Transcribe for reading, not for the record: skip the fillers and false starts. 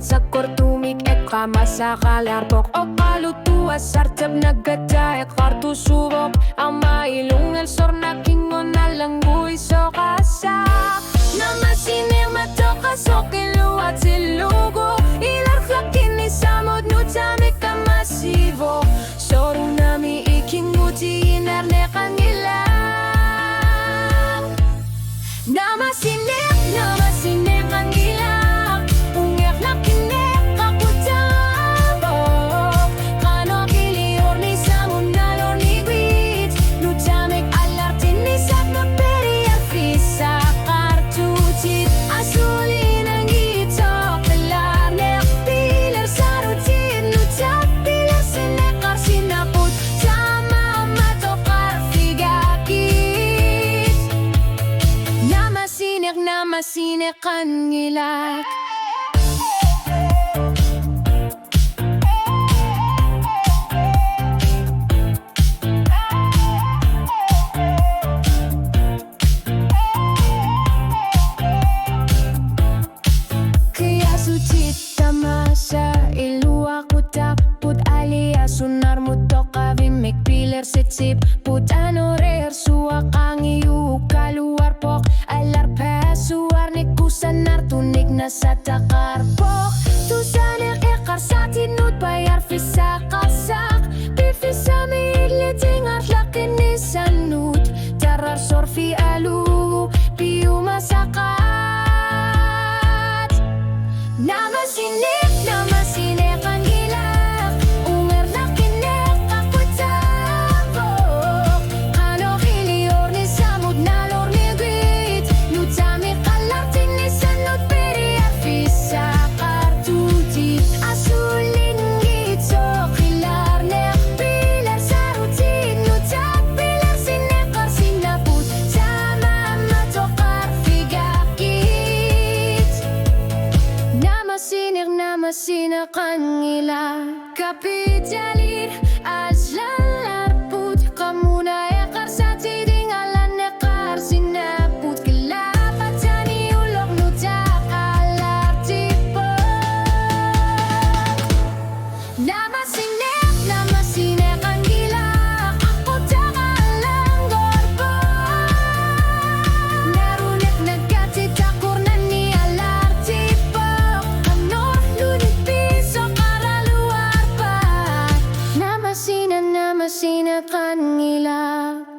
sa kortumik ek kama sa kalarpok o kalutua sartab nagkada ek kartu subok ang mailungal sor na kingon na langguy so kasak na masiner matoka so kiluat silugo ilar flakin ni samod nutame kamasivo soru nami ikinguti inarne kangilang Namasinek ang ilak Ungyak na kinek ako tabok Kano kilior ni samon nalor ni gwit Nutamek alartin ni sak na peri al fisa kartutit Asulin ang itok Pilar nek pilar sa rutin Nutak pilar sinekar sinaput Tama matokar figakit Namasinek ang ilak Kaya sucit tama sa ilua ko taput alia sunar mo to kavim pilar sitsip put anorer suak ang iu kaluar pok alar pesuar ni kusanar tunik na sa takarpok tusaner ekar sa tinut bayar fisa kasak bifisa militing at lakin ni sanut tarar sorfi alu piu masakat Namasinek ang ilak Unger na kinek ako tabok Kano kilior ni samud nalor ni gwit Nutami kalartin ni sanot peri afisa kartutit Asulin gito kilar nek pilar sa rutin Nutak pilar sinekar sinaput Tama matokar figakit Namasinek ang ilak Kapit jalir azlalarput Kamuna ekar sa tidingalan ekar sinaput Kilapatan iulok nutak alartipok Namasinek ang ilak Ako takalang gorbok Narunek nagkatitakur na ni alartipok Kanor lunit piso karaluar pa Namasinek ang ilak